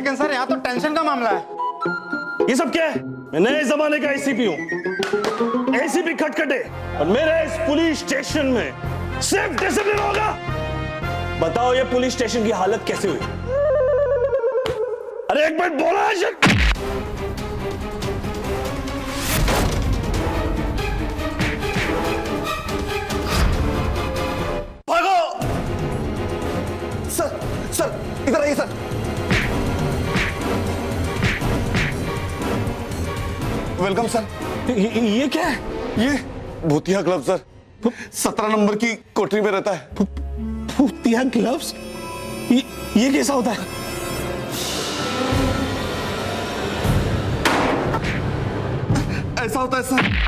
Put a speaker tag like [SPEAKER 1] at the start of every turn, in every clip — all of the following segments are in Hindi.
[SPEAKER 1] लेकिन सर यहाँ तो टेंशन का मामला है।
[SPEAKER 2] ये सब क्या है? मैं नए जमाने का एसीपी हूँ। एसीपी खटखटे और मेरे इस पुलिस स्टेशन में सिर्फ डिसिप्लिन होगा। बताओ ये पुलिस स्टेशन की हालत कैसे हुई? अरे एक मिनट बोला है। भागो।
[SPEAKER 3] सर इधर आइए सर। Welcome sir.
[SPEAKER 2] ये क्या है?
[SPEAKER 3] ये भूतिया ग्लव सर, 17 नंबर की कोठरी में रहता है।
[SPEAKER 2] भूतिया ग्लव्स? ये कैसा होता है?
[SPEAKER 3] ऐसा होता है सर।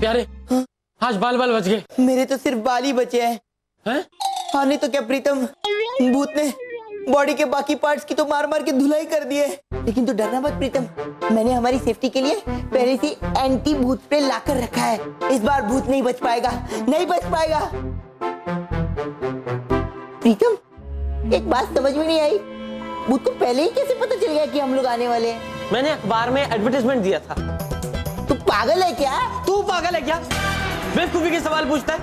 [SPEAKER 4] प्यारे, आज बाल बच गए।
[SPEAKER 5] मेरे तो सिर्फ बाल ही बचे हैं। हाँ नहीं तो क्या प्रीतम, भूत ने बॉडी के बाकी पार्ट्स की तो मार मार के धुलाई कर दी है। लेकिन तू डरना मत प्रीतम, मैंने हमारी सेफ्टी के लिए पहले से एंटी भूत स्प्रे लाकर रखा है। इस बार भूत नहीं बच पाएगा, नहीं बच पाएगा। प्रीतम एक बात समझ में नहीं आई, भूत को पहले ही कैसे पता चल गया कि हम लोग आने वाले हैं?
[SPEAKER 4] मैंने अखबार में एडवर्टाइजमेंट दिया था।
[SPEAKER 5] तू पागल है क्या?
[SPEAKER 4] तू पागल है क्या? बेवकूफी के सवाल पूछता है।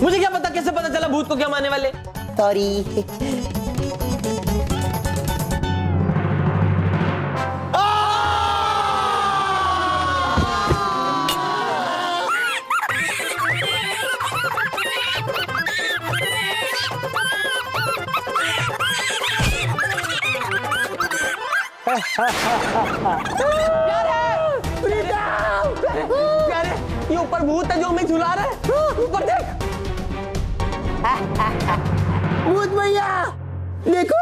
[SPEAKER 4] मुझे क्या पता कैसे पता चला भूत को क्या आने वाले?
[SPEAKER 5] सॉरी।
[SPEAKER 4] प्यारे, ये ऊपर भूत है जो हमें झुला रहा है। ऊपर देख।
[SPEAKER 5] भूत भैया देखो,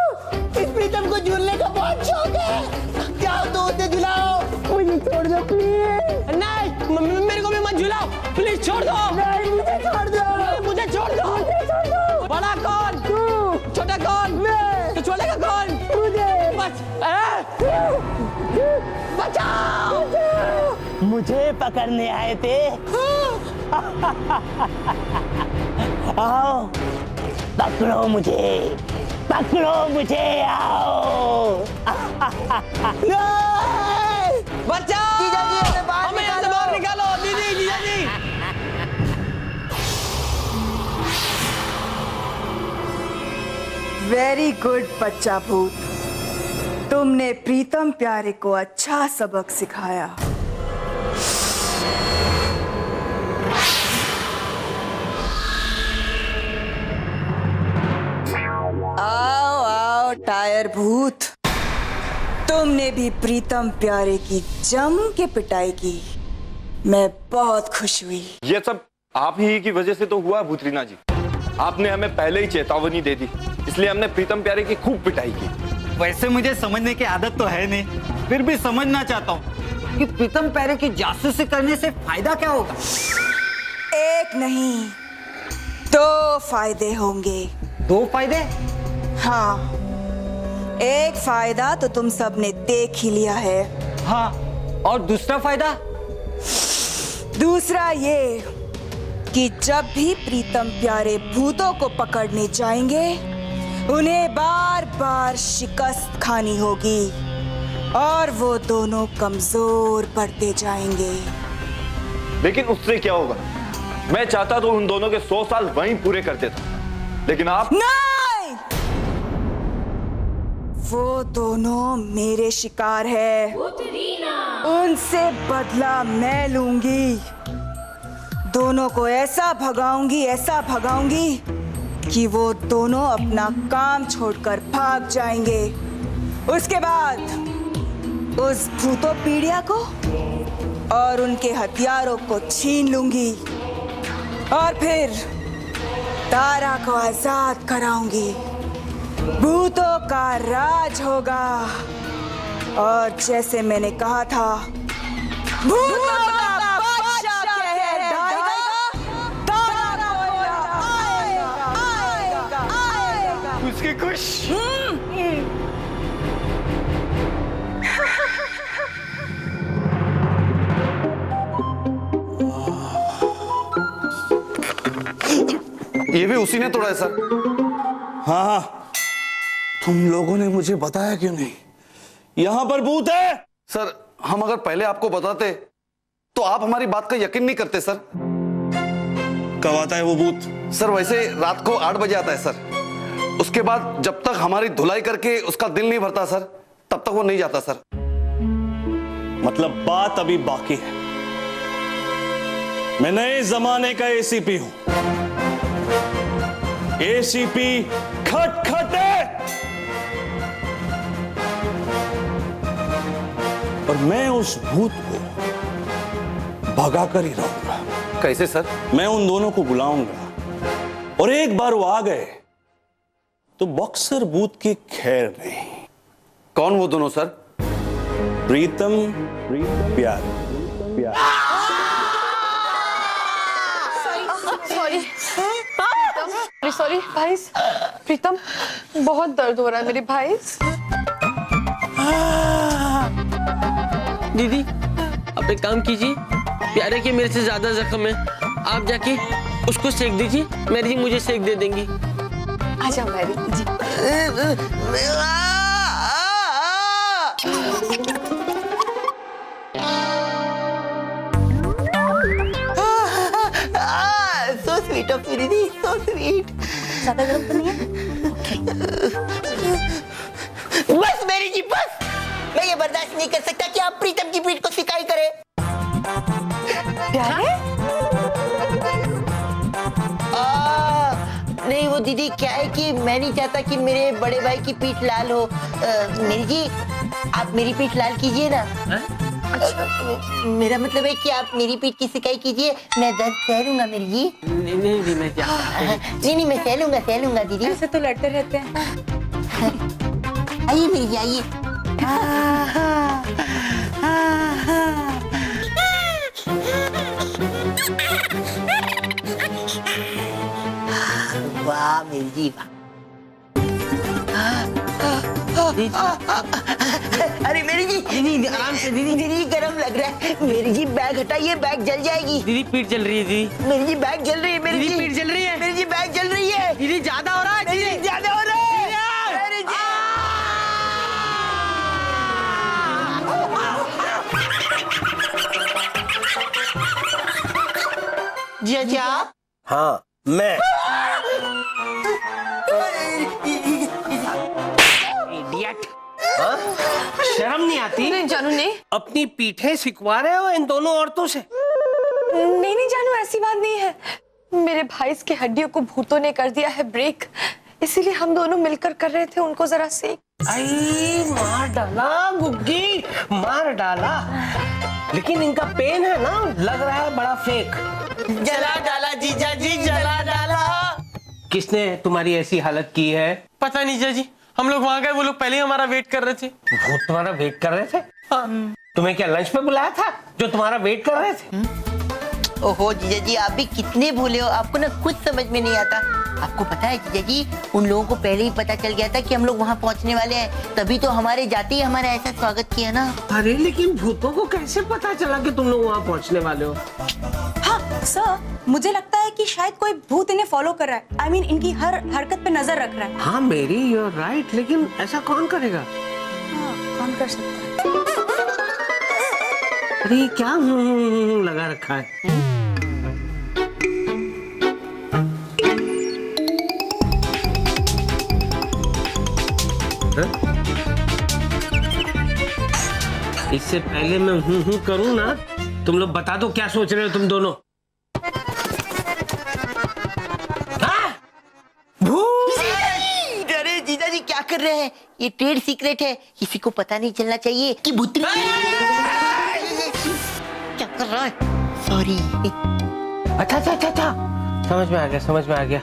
[SPEAKER 5] इस प्रीतम को झूलने का बहुत शौक है। जाओ तो उसे झुलाओ, मुझे छोड़ दो प्लीज।
[SPEAKER 4] नहीं, मेरे को भी मत झुलाओ प्लीज, छोड़ दो।
[SPEAKER 5] नहीं मुझे छोड़ दो,
[SPEAKER 4] मुझे छोड़ दो।
[SPEAKER 5] मुझे छोड़ दो।
[SPEAKER 4] बड़ा कौन?
[SPEAKER 5] तू।
[SPEAKER 4] छोटा कौन?
[SPEAKER 5] मैं।
[SPEAKER 4] तो छोड़ेगा कौन?
[SPEAKER 5] मुझे।
[SPEAKER 4] बचाओ।
[SPEAKER 6] मुझे पकड़ने आए थे। आओ पकड़ो मुझे, पकड़ो मुझे, आओ।
[SPEAKER 4] बचाओ।
[SPEAKER 5] जीजा जी, हमें बाहर
[SPEAKER 4] हमें यहाँ से बाहर निकालो। दीदी, जीजा जी।
[SPEAKER 7] वेरी गुड बच्चा भूत, तुमने प्रीतम प्यारे को अच्छा सबक सिखाया। आओ आओ टायर भूत, तुमने भी प्रीतम प्यारे की जम के पिटाई की। मैं बहुत खुश हुई।
[SPEAKER 8] ये सब आप ही की वजह से तो हुआ भूतरीना जी। आपने हमें पहले ही चेतावनी दे दी, इसलिए हमने प्रीतम प्यारे की खूब पिटाई की।
[SPEAKER 1] वैसे मुझे समझने की आदत तो है नहीं, फिर भी समझना चाहता हूँ कि प्रीतम प्यारे की जासूसी करने से फायदा क्या होगा?
[SPEAKER 7] एक नहीं, दो फायदे होंगे।
[SPEAKER 1] 2 फायदे?
[SPEAKER 7] हाँ, एक फायदा तो तुम सबने देख ही लिया है।
[SPEAKER 1] हाँ, और दूसरा फायदा?
[SPEAKER 7] दूसरा ये कि जब भी प्रीतम प्यारे भूतों को पकड़ने जाएंगे, उन्हें बार बार शिकस्त खानी होगी और वो दोनों कमजोर पड़ते जाएंगे।
[SPEAKER 8] लेकिन उससे क्या होगा? मैं चाहता तो उन दोनों के 100 साल वहीं पूरे कर देता, लेकिन आप
[SPEAKER 7] नहीं, वो दोनों मेरे शिकार है। उनसे बदला मैं लूंगी। दोनों को ऐसा भगाऊंगी कि वो दोनों अपना काम छोड़कर भाग जाएंगे। उसके बाद उस भूतों पीड़िया को और उनके हथियारों को छीन लूंगी और फिर तारा को आजाद कराऊंगी। भूतों का राज होगा और जैसे मैंने कहा था, भूतों का बादशाह कहलाएगा। तारा आएगा।
[SPEAKER 8] उसकी खुश।
[SPEAKER 3] ये भी उसी ने तोड़ा है सर।
[SPEAKER 2] हाँ हाँ, तुम लोगों ने मुझे बताया क्यों नहीं? यहां पर भूत है।
[SPEAKER 3] सर हम अगर पहले आपको बताते तो आप हमारी बात का यकीन नहीं करते सर।
[SPEAKER 2] कब आता है वो भूत?
[SPEAKER 3] सर वैसे रात को 8 बजे आता है सर। उसके बाद जब तक हमारी धुलाई करके उसका दिल नहीं भरता सर, तब तक वो नहीं जाता सर।
[SPEAKER 2] मतलब बात अभी बाकी है। मैं नए जमाने का एसीपी हूं। एसीपी खटखटे, और मैं उस भूत को भगा कर ही रहूंगा।
[SPEAKER 3] कैसे सर?
[SPEAKER 2] मैं उन दोनों को बुलाऊंगा और एक बार वो आ गए तो बॉक्सर भूत की खैर नहीं।
[SPEAKER 3] कौन वो दोनों सर?
[SPEAKER 2] प्रीतम प्यार।
[SPEAKER 9] सॉरी भाई, प्रीतम बहुत दर्द हो रहा है मेरे भाई।
[SPEAKER 4] दीदी आप एक काम कीजिए, प्यारे के मेरे से ज्यादा जख्म है, आप जाके उसको सेक दीजिए, मैरी जी मुझे सेक दे देंगी।
[SPEAKER 9] आजा मैरी जी।
[SPEAKER 5] सो स्वीट ऑफ मेरी दी, सो स्वीट।
[SPEAKER 9] ज्यादा गर्म तो नहीं है?
[SPEAKER 5] बस मेरी जी बस, मैं ये बर्दाश्त नहीं कर सकता कि आप प्रीतम की पीठ को सिकाई करें।
[SPEAKER 9] प्यारे?
[SPEAKER 5] नहीं वो दीदी क्या है कि मैं नहीं चाहता कि मेरे बड़े भाई की पीठ लाल हो। मेरी जी आप मेरी पीठ लाल कीजिए ना। मेरा मतलब है कि आप मेरी पीठ की सिकाई कीजिए, मैं दर्द सह लूंगा मेरी जी।
[SPEAKER 4] नहीं मैं क्या
[SPEAKER 5] नहीं मैं सह लूंगा दीदी।
[SPEAKER 9] ऐसे तो लड़ते रहते हैं।
[SPEAKER 5] आइए मेरी जी आइए। वाह मेरी जी वाह। अरे मेरी जी
[SPEAKER 4] दीदी आराम से दीदी।
[SPEAKER 5] दीदी गरम लग रहा है। मेरी जी बैग हटाइए, बैग जल जाएगी।
[SPEAKER 4] दीदी पीठ जल रही है दीदी।
[SPEAKER 5] मेरी जी बैग जल रही है। मेरी
[SPEAKER 4] दीदी
[SPEAKER 5] जी
[SPEAKER 4] पीठ जल रही है।
[SPEAKER 5] मेरी जी बैग जल रही है।
[SPEAKER 4] दीदी ज्यादा हो रहा है।
[SPEAKER 5] मेरी जी ज्यादा हो रहा है। मेरी जी जी आप?
[SPEAKER 6] हाँ मैं।
[SPEAKER 4] इडियट, शर्म नहीं आती?
[SPEAKER 9] नहीं जानू नहीं।
[SPEAKER 6] अपनी पीठे सिकवा रहे हो इन दोनों औरतों से?
[SPEAKER 9] नहीं जानू ऐसी बात नहीं है। मेरे भाई की हड्डियों को भूतों ने कर दिया है ब्रेक, इसीलिए हम दोनों मिलकर कर रहे थे उनको जरा सेक।
[SPEAKER 6] आई मार डाला गुग्गी, मार डाला। लेकिन इनका पेन है ना, लग रहा है बड़ा फेक।
[SPEAKER 5] जला डाला जीजा जी, जला डाला।
[SPEAKER 6] किसने तुम्हारी ऐसी हालत की है?
[SPEAKER 4] पता नहीं जीजा जी, हम लोग वहां गए, वो लोग पहले ही हमारा वेट कर रहे थे।
[SPEAKER 6] भूत तुम्हारा वेट कर रहे थे? तुम्हें क्या लंच पे बुलाया था जो तुम्हारा वेट कर रहे थे?
[SPEAKER 5] ओहो जीजा जी आप भी कितने भूले हो, आपको ना कुछ समझ में नहीं आता। आपको पता है जीजा जी उन लोगों को पहले ही पता चल गया था कि हम लोग वहाँ पहुँचने वाले हैं, तभी तो हमारे जाते ही हमारा ऐसा स्वागत किया ना।
[SPEAKER 6] अरे लेकिन भूतों को कैसे पता चला कि तुम लोग वहाँ पहुँचने वाले हो?
[SPEAKER 10] हाँ सर, मुझे लगता है कि शायद कोई भूत इन्हें फॉलो कर रहा है। I mean, इनकी हर हरकत पे नजर रख रहा है।
[SPEAKER 6] हाँ मेरी, you're right, लेकिन ऐसा कौन करेगा?
[SPEAKER 10] हाँ, कौन कर सकता है?
[SPEAKER 6] अरे ये क्या लगा रखा है? इससे पहले मैं हूँ करूँ ना, तुम लोग बता दो क्या सोच रहे हो तुम दोनों?
[SPEAKER 5] अरे जीजा जी क्या कर रहे हैं, ये ट्रेड सीक्रेट है, किसी को पता नहीं चलना चाहिए कि भूतनी। क्या कर रहा है? सॉरी।
[SPEAKER 6] अच्छा, समझ में आ गया।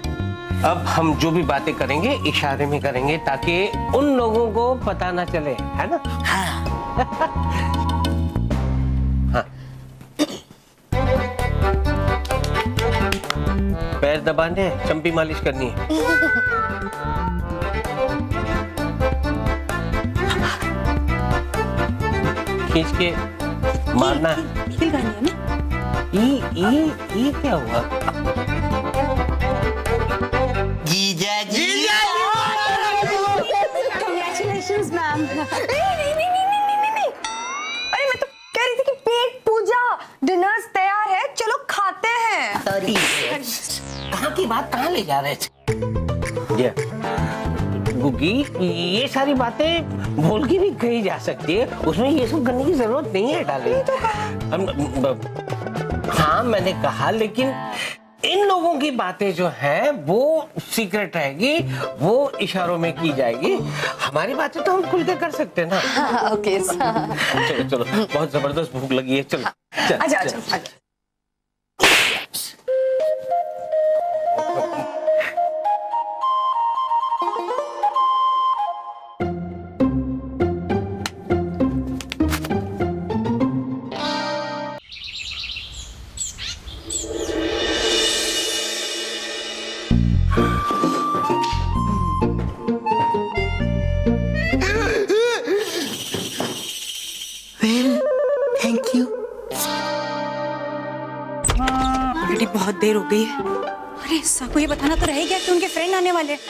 [SPEAKER 6] अब हम जो भी बातें करेंगे इशारे में करेंगे ताकि उन लोगों को पता ना चले, है ना?
[SPEAKER 5] हाँ।
[SPEAKER 6] हाँ। पैर दबाने, चंपी मालिश करनी है। खींच के मारना है।
[SPEAKER 10] खिल गानी है ना?
[SPEAKER 6] ये क्या हुआ?
[SPEAKER 9] नहीं। अरे मैं तो कह रही थी कि पेट पूजा, डिनर तैयार है, चलो खाते हैं।
[SPEAKER 5] सॉरी।
[SPEAKER 6] कहाँ की बात कहाँ ले जा रहे थे? गुगी, ये सारी बातें बोल के भी कही जा सकती है, उसमें ये सब करने की जरूरत नहीं है डाले। हाँ मैंने कहा, लेकिन इन लोगों की बातें जो हैं वो सीक्रेट रहेगी, वो इशारों में की जाएगी। हमारी बातें तो हम खुल के कर सकते हैं ना।
[SPEAKER 9] ओके।
[SPEAKER 6] चलो चलो, बहुत जबरदस्त भूख लगी है, चलो
[SPEAKER 9] अच्छा।
[SPEAKER 5] Thank you.
[SPEAKER 10] ऑलरेडी बहुत देर हो गई है। अरे सबको ये बताना तो रह गया कि उनके फ्रेंड आने वाले हैं।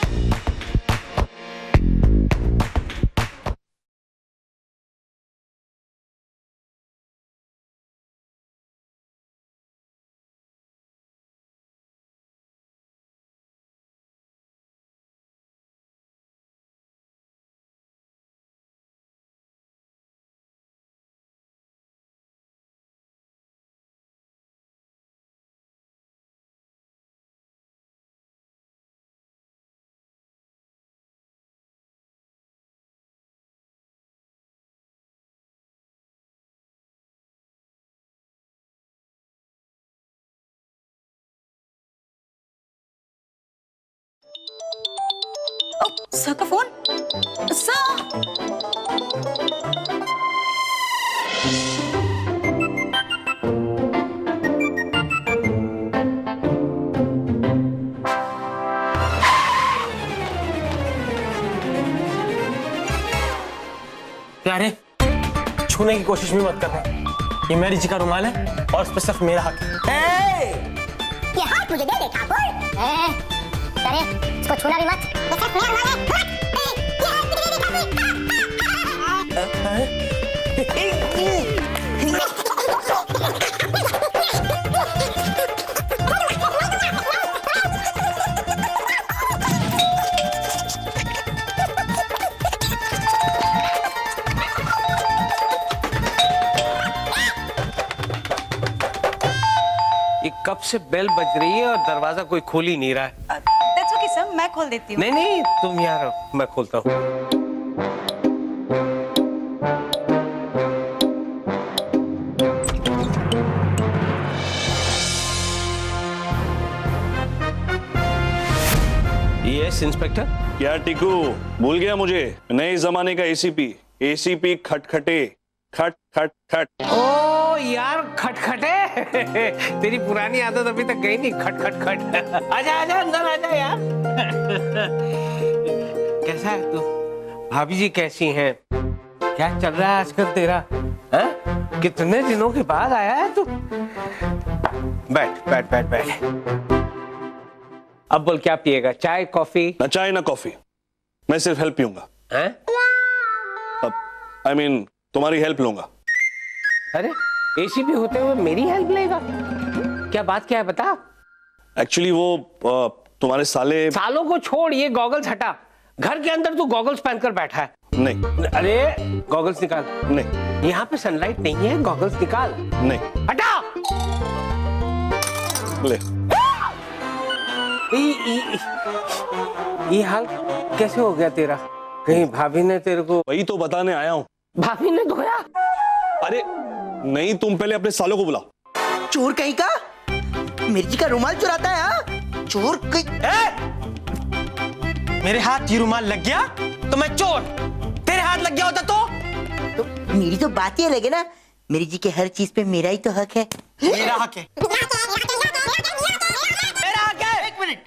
[SPEAKER 10] सर का फोन।
[SPEAKER 11] प्यारे, छूने की कोशिश भी मत करना। ये मेरी जी का रुमाल है और इस पे सिर्फ मेरा हक है।
[SPEAKER 12] ये हाथ मुझे दे दे ठाकुर। अरे इसको छूना भी मत। ये सिर्फ मेरा रुमाल है। ये हाथ मुझे दे दे ठाकुर।
[SPEAKER 6] ये कब से बेल बज रही है और दरवाजा कोई खोल ही नहीं रहा है।
[SPEAKER 10] That's okay, sir, मैं खोल देती हूँ।
[SPEAKER 6] नहीं नहीं, तुम यहाँ रहो, मैं खोलता हूँ। Yes inspector.
[SPEAKER 2] क्या टिकू भूल गया मुझे? नए जमाने का एसीपी। एसीपी खटखटे, खट खट खट।
[SPEAKER 6] ओ यार, खटखटे। तेरी पुरानी आदत अभी तक गई नहीं, खट खट खट। आजा आजा, अंदर आजा यार। कैसा है तू? भाभी जी कैसी हैं? क्या चल रहा है आजकल तेरा? हैं? कितने दिनों के बाद आया है तू? बैठ बैठ बैठ बैठ। अब बोल, क्या पिएगा? चाय कॉफी?
[SPEAKER 2] ना चाय ना कॉफी, मैं सिर्फ हेल्प पीऊंगा।
[SPEAKER 6] हैं?
[SPEAKER 2] आई मीन तुम्हारी हेल्प लूंगा।
[SPEAKER 6] अरे एसीपी होते हुए मेरी हेल्प लेगा? क्या बात क्या है बता।
[SPEAKER 2] एक्चुअली वो तुम्हारे
[SPEAKER 6] सालों को छोड़, ये गॉगल्स हटा। घर के अंदर तू गॉगल्स पहनकर बैठा है।
[SPEAKER 2] नहीं।
[SPEAKER 6] अरे गॉगल्स निकाल।
[SPEAKER 2] नहीं।
[SPEAKER 6] यहाँ पे सनलाइट नहीं है, गॉगल्स निकाल।
[SPEAKER 2] नहीं।
[SPEAKER 6] हटा।
[SPEAKER 2] ले।
[SPEAKER 6] ये हाल कैसे हो गया तेरा? कहीं भाभी ने तेरे को?
[SPEAKER 2] वही तो बताने आया हूँ।
[SPEAKER 6] भाभी ने धोया?
[SPEAKER 2] अरे नहीं, तुम पहले अपने सालों को बुलाओ।
[SPEAKER 5] चोर कहीं का मिर्ची का रुमाल चुराता है। हाँ? चोर कहीं।
[SPEAKER 11] मेरे हाथ ये रुमाल लग गया तो मैं चोर, तेरे हाथ लग गया होता तो
[SPEAKER 5] मेरी तो बात ही अलग है ना। मेरी जी के हर चीज पे मेरा ही तो हक है।
[SPEAKER 11] मेरा हक है। मेरा हक है।
[SPEAKER 5] एक मिनट,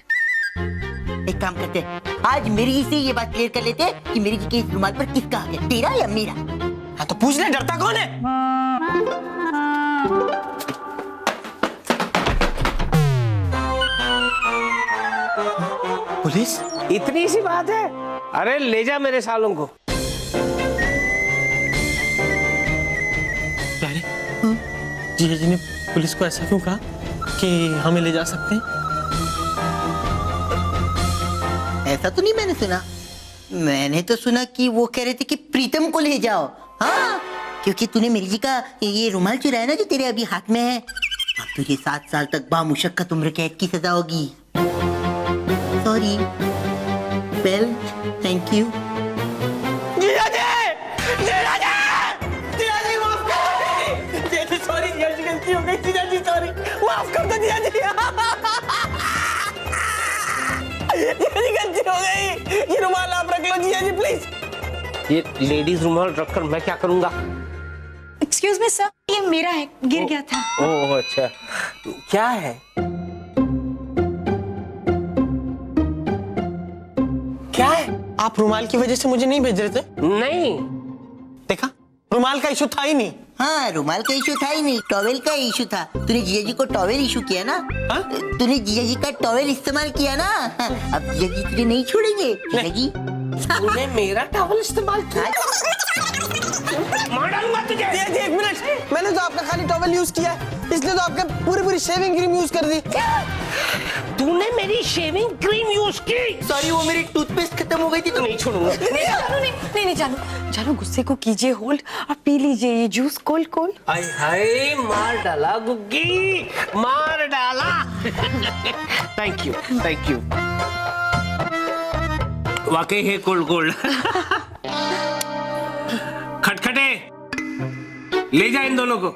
[SPEAKER 5] एक काम करते हैं, आज मेरी जी से ये बात क्लियर कर लेते हैं कि मेरी जी के इस रुमाल पर किसका हक है, तेरा या मेरा।
[SPEAKER 11] हाँ तो पूछ ले, डरता कौन है?
[SPEAKER 5] पुलिस?
[SPEAKER 6] इतनी सी बात है? अरे ले जा मेरे सालों को।
[SPEAKER 11] जीजा जी ने पुलिस को ऐसा क्यों कहा कि हमें ले जा सकते हैं?
[SPEAKER 5] ऐसा तो नहीं मैंने सुना। मैंने तो सुना कि वो कह रहे थे कि प्रीतम को ले जाओ। हाँ, क्योंकि तूने मेरी जी का ये रुमाल चुराया ना जो तेरे अभी हाथ में है। अब तुझे 7 साल तक बामुशक्कत उम्र कैद की सजा होगी। सॉरी। Well, thank you.
[SPEAKER 11] जीजा जी! जीजा जी! जीजा जी माफ कर दो। जीजा जी सॉरी, जीजा जी गलती हो गई। जीजा जी सॉरी, माफ कर दो जीजा जी। जीजा जी गलती हो गई। ये रुमाल आप रख लो जीजा जी प्लीज। ये लेडीज रुमाल रखकर मैं क्या करूंगा?
[SPEAKER 10] एक्सक्यूज मी सर, ये मेरा है, गिर गया था।
[SPEAKER 11] ओह अच्छा, क्या है? क्या है? आप रुमाल की वजह से मुझे नहीं भेज रहे थे? नहीं, देखा रुमाल का इशू था ही नहीं।
[SPEAKER 5] हाँ, रुमाल का इशू था ही नहीं, टॉवेल का इशू था। तूने जीजा जी को टॉवेल इशू किया ना?
[SPEAKER 11] हाँ?
[SPEAKER 5] तूने जीजा जी का टॉवेल इस्तेमाल किया ना? हाँ, अब जीजा जी तुझे नहीं छोड़ेंगे। जीजा जी
[SPEAKER 11] तूने मेरा टॉवल इस्तेमाल किया? मार डालूंगा तुझे। जीजा जी एक मिनट, मैंने तो आपका खाली टॉवल यूज किया है, इसलिए तो आपका पूरी शेविंग क्रीम यूज कर दी। तूने मेरी शेविंग क्रीम यूज की?
[SPEAKER 5] सॉरी, वो मेरी टूथपेस्ट खत्म हो गई थी तो
[SPEAKER 11] नहीं छोड़ूंगा।
[SPEAKER 9] नहीं जानू गुस्से को कीजिए होल्ड और पी लीजिए ये जूस कोल्ड कोल्ड।
[SPEAKER 11] हाय हाय, मार डाला गुग्गी, मार डाला। Thank you thank you. वाकई है कोल्ड कोल्ड। खटखटे, ले जा इन दोनों को।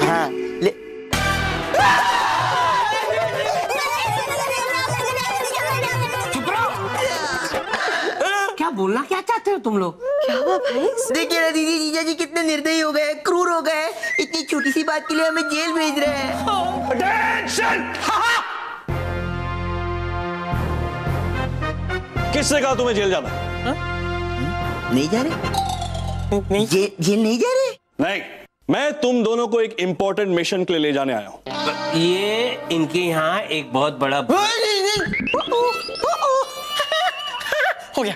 [SPEAKER 5] हाँ, ले।
[SPEAKER 11] चुप रहो। क्या बोलना क्या चाहते हो तुम लोग?
[SPEAKER 9] क्या हुआ भाई?
[SPEAKER 5] देखिए ना दीदी, जीजा जी कितने निर्दयी हो गए, क्रूर हो गए। इतनी छोटी सी बात के लिए हमें जेल भेज रहे हैं।
[SPEAKER 2] अटेंशन! किसने कहा तुम्हें जेल जाना?
[SPEAKER 5] नहीं जा रहे? जेल नहीं जा रहे?
[SPEAKER 2] नहीं, मैं तुम दोनों को एक इंपॉर्टेंट मिशन के लिए ले जाने आया हूं।
[SPEAKER 11] ये इनके यहाँ एक बहुत बड़ा हो गया।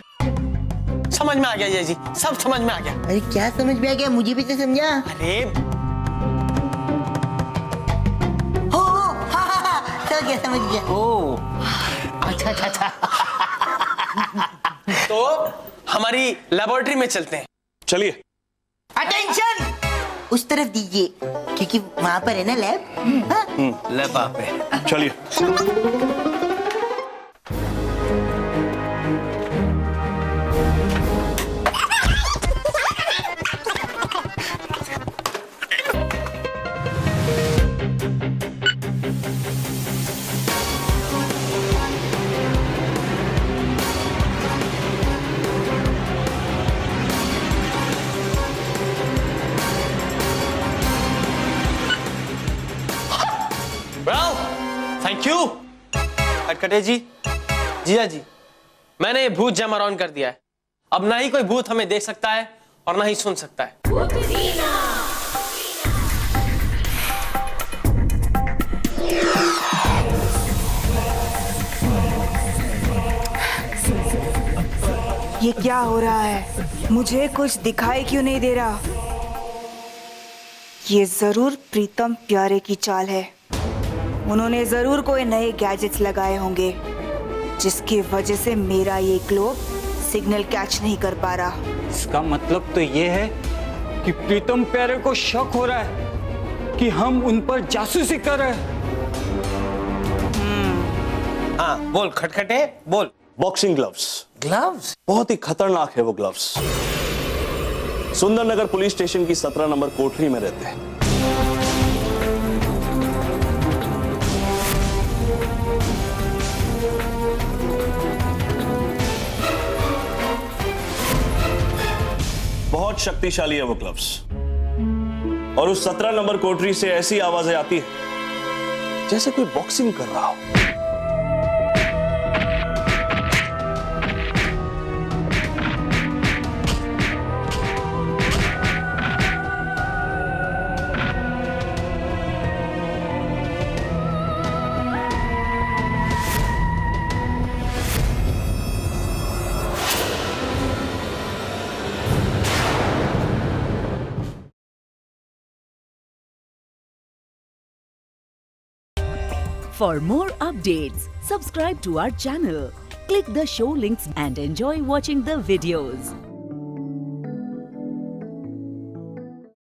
[SPEAKER 11] समझ में आ गया जीजा जी, सब समझ में आ गया।
[SPEAKER 5] अरे क्या समझ में आ गया? मुझे भी तो समझा।
[SPEAKER 11] अरे
[SPEAKER 5] समझ गया।
[SPEAKER 11] ओ अच्छा अच्छा अच्छा। तो हमारी लेबोरेटरी में चलते हैं।
[SPEAKER 2] चलिए।
[SPEAKER 5] अटेंशन! उस तरफ दीजिए, क्योंकि वहां पर है ना लैब। हाँ?
[SPEAKER 11] लैब पे।
[SPEAKER 2] चलिए।
[SPEAKER 11] थैंक यू खटखटे जी। जीजा जी, मैंने ये भूत जैमर ऑन कर दिया है। अब ना ही कोई भूत हमें देख सकता है और ना ही सुन सकता है।
[SPEAKER 7] ये क्या हो रहा है? मुझे कुछ दिखाई क्यों नहीं दे रहा? ये जरूर प्रीतम प्यारे की चाल है। उन्होंने जरूर कोई नए गैजेट्स लगाए होंगे जिसकी वजह से मेरा ये ग्लोब सिग्नल कैच नहीं कर पा रहा।
[SPEAKER 1] इसका मतलब तो ये है कि प्रीतम प्यारे को शक हो रहा है कि हम उन पर जासूसी कर रहे हैं।
[SPEAKER 11] हाँ बोल खटखटे बोल।
[SPEAKER 2] Boxing gloves.
[SPEAKER 11] ग्लव्स?
[SPEAKER 2] बहुत ही खतरनाक है वो ग्लव्स। सुंदरनगर पुलिस स्टेशन की 17 नंबर कोठरी में रहते हैं। बहुत शक्तिशाली है वो ग्लव्स, और उस 17 नंबर कोठरी से ऐसी आवाजें आती है जैसे कोई बॉक्सिंग कर रहा हो।
[SPEAKER 13] For more updates, subscribe to our channel, click the show links and enjoy watching the videos.